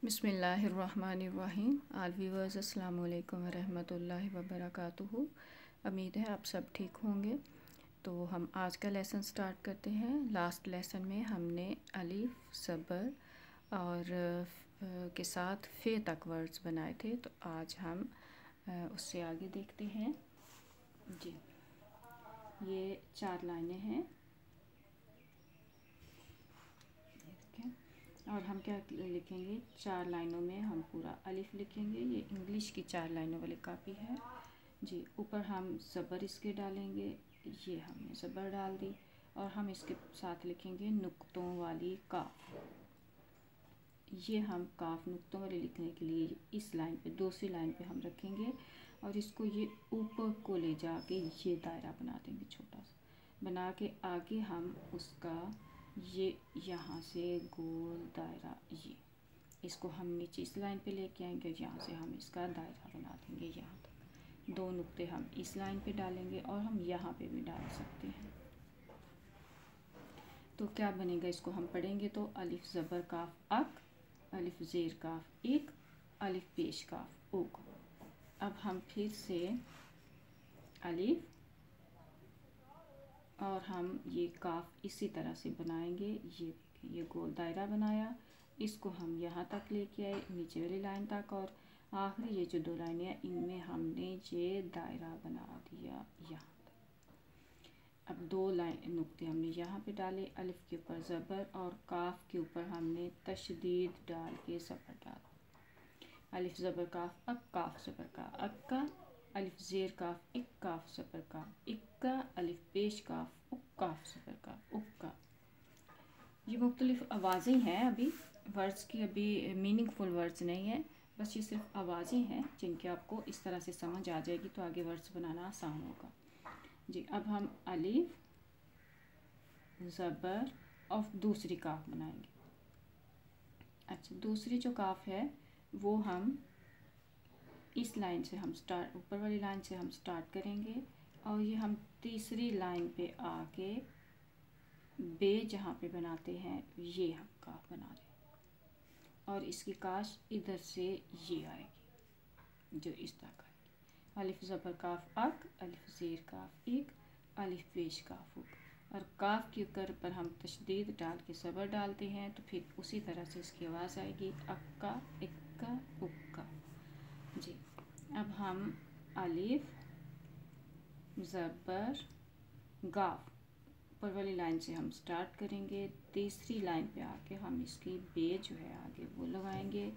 बिस्मिल्लाहिर्रहमानिर्रहीम। आल व्यूअर्स अस्सलाम वालेकुम वरहमतुल्लाहि वबरकातुहू। उम्मीद है आप सब ठीक होंगे। तो हम आज का लेसन स्टार्ट करते हैं। लास्ट लेसन में हमने अलिफ ज़बर और के साथ फ़े तक वर्ड्स बनाए थे, तो आज हम उससे आगे देखते हैं। जी, ये 4 लाइनें हैं और हम क्या लिखेंगे, 4 लाइनों में हम पूरा अलिफ लिखेंगे। ये इंग्लिश की 4 लाइनों वाली कापी है जी। ऊपर हम ज़बर इसके डालेंगे, ये हमने ज़बर डाल दी और हम इसके साथ लिखेंगे नुक्तों वाली काफ। ये हम काफ नुक्तों वाली लिखने के लिए इस लाइन पे, दूसरी लाइन पे हम रखेंगे और इसको ये ऊपर को ले जाके ये दायरा बना देंगे, छोटा सा बना के आगे हम उसका ये यहाँ से गोल दायरा, ये इसको हम नीचे इस लाइन पे लेके आएंगे और यहाँ से हम इसका दायरा बना देंगे यहाँ तक। 2 नुक्ते हम इस लाइन पे डालेंगे और हम यहाँ पे भी डाल सकते हैं। तो क्या बनेगा, इसको हम पढ़ेंगे तो अलिफ ज़बर काफ अक, अलिफ ज़ेर काफ इक, अलिफ पेश काफ उक। अब हम फिर से अलिफ और हम ये काफ इसी तरह से बनाएंगे। ये गोल दायरा बनाया, इसको हम यहाँ तक लेके आए, नीचे वाली लाइन तक, और आखिरी ये जो 2 लाइनें हैं इनमें हमने ये दायरा बना दिया यहाँ तक। अब 2 लाइन नुक्ते हमने यहाँ पे डाले, अलिफ के ऊपर ज़बर और काफ के ऊपर हमने तशदीद डाल के ज़बर डाला। अलिफ ज़बर काफ अक, काफ ज़बर का अक्का, अलिफ ज़ेर काफ इक, काफ ज़बर का इक्का, अलिफ पेश काफ उक, काफ ज़बर का उक्का। ये मुख्तलिफ आवाज़ें हैं, अभी वर्ड्स की अभी मीनिंगफुल वर्ड्स नहीं है, बस ये सिर्फ आवाज़ें हैं जिनके आपको इस तरह से समझ आ जाएगी तो आगे वर्ड्स बनाना आसान होगा जी। अब हम अलिफ ज़बर और दूसरी काफ बनाएंगे। अच्छा, दूसरी जो काफ है वो हम इस लाइन से हम स्टार्ट, ऊपर वाली लाइन से हम स्टार्ट करेंगे और ये हम तीसरी लाइन पे आके बे जहाँ पे बनाते हैं ये हम काफ बना रहे हैं और इसकी काश इधर से ये आएगी, जो इस तरह का आएगी। अलिफ ज़बर काफ अक, अलिफ ज़ेर काफ इक, अलिफ पेश काफ उक। और काफ के ऊपर पर हम तशदीद डाल के ज़बर डालते हैं तो फिर उसी तरह से इसकी आवाज़ आएगी, अक्का इक्का उक्का जी। अब हम अलिफ ज़बर गाफ ऊपर वाली लाइन से हम स्टार्ट करेंगे, तीसरी लाइन पे आके हम इसकी बे जो है आगे वो लगाएंगे,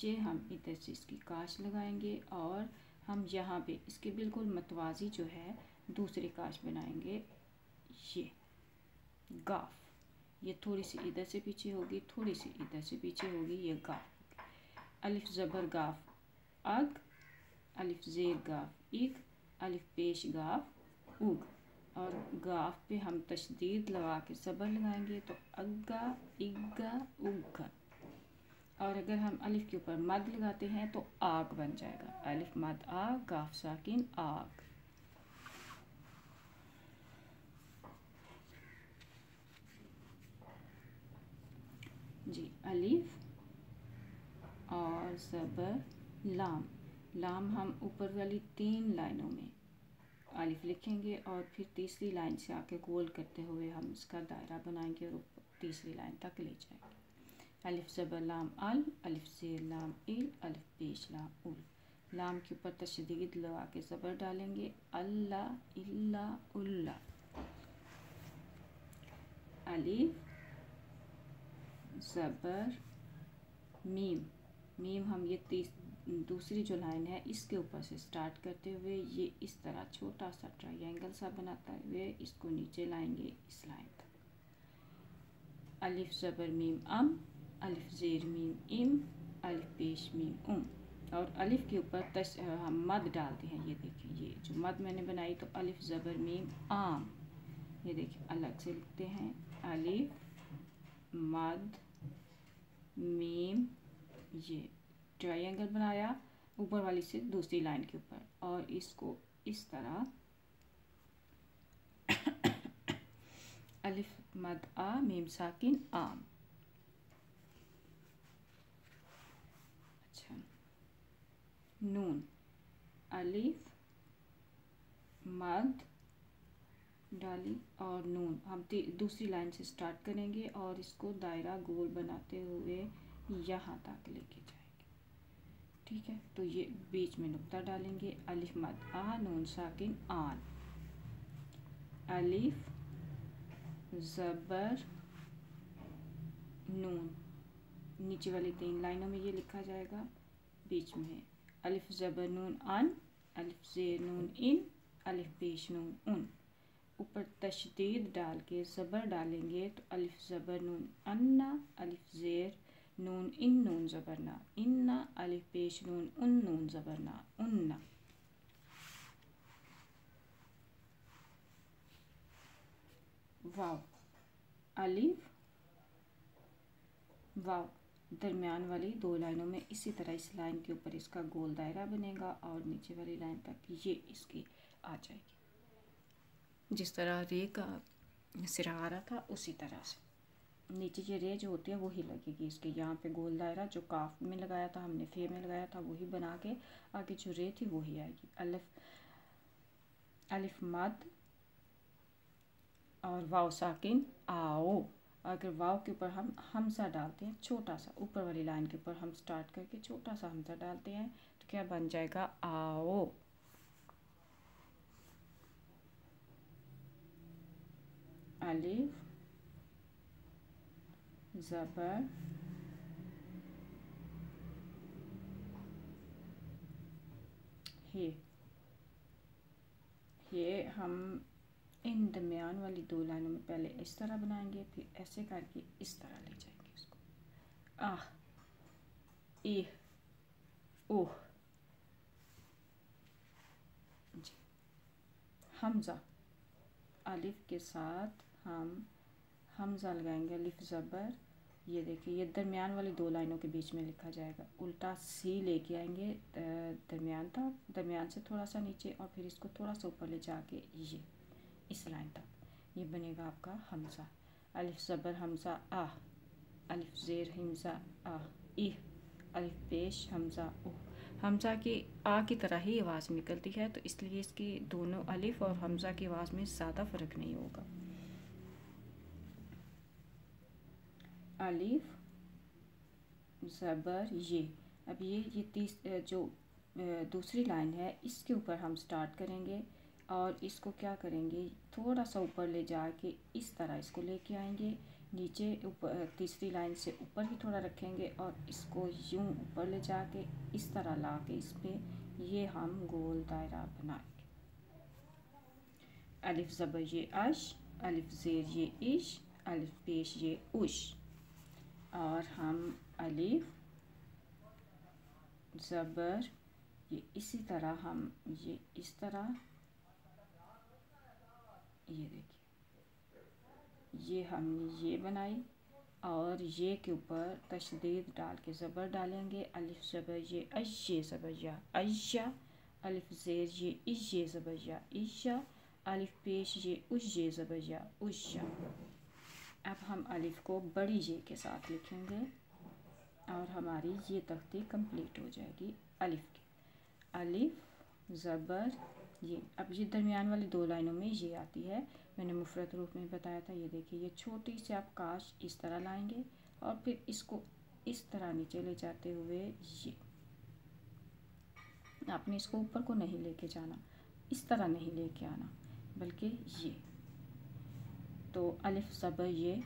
ये हम इधर से इसकी काश लगाएंगे और हम यहाँ पे इसके बिल्कुल मतवाजी जो है दूसरी काश बनाएंगे, ये गाफ। ये थोड़ी सी इधर से पीछे होगी, थोड़ी सी इधर से पीछे होगी, ये गाफ। अलिफ ज़बर गाफ अग, अलिफ ज़ेर गाफ इक, अलिफ पेश गाफ उग। और गाफ पे हम तशदीद लगा के ज़बर लगाएंगे तो अग्गा इग्गा उग्गा। और अगर हम अलिफ के ऊपर मद लगाते हैं तो आग बन जाएगा, अलिफ मद आ, गाफ साकिन आग जी। अलिफ और ज़बर लाम, लाम हम ऊपर वाली 3 लाइनों में अलिफ लिखेंगे और फिर तीसरी लाइन से आके गोल करते हुए हम इसका दायरा बनाएंगे और तीसरी लाइन तक ले जाएंगे। अलिफ ज़बर लाम अल, अलिफ ज़ेर लाम इल, अलिफ पेश लाम उल। लाम के ऊपर तशदीद लगा के ज़बर डालेंगे, अल्लाह इल्ला उल्ला। अलिफ ज़बर मीम, मीम हम ये दूसरी जो लाइन है इसके ऊपर से स्टार्ट करते हुए ये इस तरह छोटा सा ट्रायंगल सा बनाते हुए इसको नीचे लाएंगे इस लाइन तक। अलिफ ज़बर मीम अम, अलिफ ज़ेर मीम इम, अलिफ पेश मीम उम। और अलिफ के ऊपर हम मद डालते हैं, ये देखिए ये जो मद मैंने बनाई, तो अलिफ ज़बर मीम आम, ये देखिए अलग से लिखते हैं, अलिफ मद मीम, ये ट्रायंगल बनाया ऊपर वाली से दूसरी लाइन के ऊपर और इसको इस तरह अलिफ मद आ मीम साकिन आम। नून, अलिफ मद डाली और नून। हम दूसरी लाइन से स्टार्ट करेंगे और इसको दायरा गोल बनाते हुए यहाँ तक लेके जाएंगे। ठीक है, तो ये बीच में नुक्ता डालेंगे। अलिफ मद आ, नून साकिन आन, अलिफ ज़बर नून। नीचे वाली 3 लाइनों में ये लिखा जाएगा। बीच में है अलिफ ज़बर नून अन, अलिफ ज़ेर नून इन, अलिफ पेश नून उन। ऊपर तशदीद डाल के ज़बर डालेंगे तो अलिफ ज़बर नून अन्ना, अलिफ ज़ेर नून इन, नून ज़बर ना इन्ना, अलिफ पेश नून उन, नून ज़बर ना उन्ना। वाव, अलिफ वाव। दरमियान वाली 2 लाइनों में इसी तरह इस लाइन के ऊपर इसका गोल दायरा बनेगा और नीचे वाली लाइन तक ये इसकी आ जाएगी। जिस तरह रे का सिरा आ रहा था उसी तरह से नीचे ये रे जो होती है वही लगेगी इसके। यहाँ पे गोल दायरा जो काफ में लगाया था हमने, फे में लगाया था, वही बना के आगे जो रे थी वही आएगी। अलिफ मद और वाव साकिन आओ। अगर वाव के ऊपर हम हमजा डालते हैं छोटा सा, ऊपर वाली लाइन के ऊपर हम स्टार्ट करके छोटा सा हमजा डालते हैं तो क्या बन जाएगा, आओ। अलिफ ज़बर हे हम इन दरमियान वाली 2 लाइनों में पहले इस तरह बनाएंगे, फिर ऐसे करके इस तरह ले जाएंगे इसको। आह, इह, ओह जी। हमज़ा, अलिफ के साथ हम हमज़ा लगाएंगे, अलिफ ज़बर। ये देखिए ये दरमियान वाली 2 लाइनों के बीच में लिखा जाएगा। उल्टा सी लेके आएंगे दरमियान तक, दरमियान से थोड़ा सा नीचे और फिर इसको थोड़ा सा ऊपर ले जाके ये इस लाइन तक, ये बनेगा आपका हमज़ा। अलिफ ज़बर हमज़ा आ, अलिफ ज़ेर हमज़ा आ, इह, अलिफ पेश हमज़ा उह। हमज़ा की आ की तरह ही आवाज़ निकलती है, तो इसलिए इसकी दोनों अलिफ और हमज़ा की आवाज़ में ज़्यादा फ़र्क नहीं होगा। अलिफ ज़बर ये। अब ये जो दूसरी लाइन है इसके ऊपर हम स्टार्ट करेंगे और इसको क्या करेंगे, थोड़ा सा ऊपर ले जाके इस तरह इसको लेके आएंगे। नीचे ऊपर तीसरी लाइन से ऊपर ही थोड़ा रखेंगे और इसको यूं ऊपर ले जाके इस तरह ला के इस पर ये हम गोल दायरा बनाएंगे। अलिफ ज़बर ये अश, अलिफ ज़ेर ये इश, अलिफ पेश ये उश। और हम अलिफ ज़बर ये इसी तरह हम ये इस तरह, ये देखिए ये हमने ये बनाई और ये के ऊपर तशदीद डाल के ज़बर डालेंगे। अलिफ ज़बर ये अश, ये ज़बर या अय्या, अलिफ ज़ेर ये इश, ये ज़बर या इशा, अलिफ पेश ये उश, ये ज़बर या उशा। अब हम अलिफ को बड़ी जे के साथ लिखेंगे और हमारी ये तख्ती कंप्लीट हो जाएगी अलिफ की। अलिफ ज़बर ये। अब ये दरमियान वाली 2 लाइनों में ये आती है, मैंने मुफरत रूप में बताया था। ये देखिए ये छोटी सी आप काश इस तरह लाएंगे और फिर इसको इस तरह नीचे ले जाते हुए ये आपने इसको ऊपर को नहीं लेके जाना, इस तरह नहीं लेके आना, बल्कि ये। तो अलिफ ज़बर ये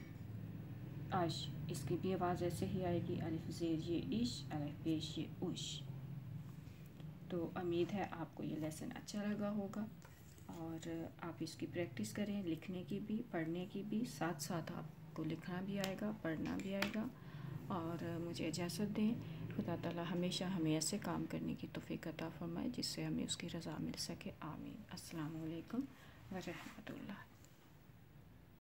आश, इसकी भी आवाज़ ऐसे ही आएगी। अलिफ ज़ेर ये इश, अलिफ पेश ये उश। तो उम्मीद है आपको ये लेसन अच्छा लगा होगा और आप इसकी प्रैक्टिस करें, लिखने की भी पढ़ने की भी। साथ साथ आपको लिखना भी आएगा, पढ़ना भी आएगा। और मुझे इजाज़त दें। खुदा ताला हमेशा हमें ऐसे काम करने की तौफ़ीक़ अता फ़रमाए जिससे हमें उसकी रज़ा मिल सके। आमीन। अस्सलामु अलैकुम व रहमतुल्लाह।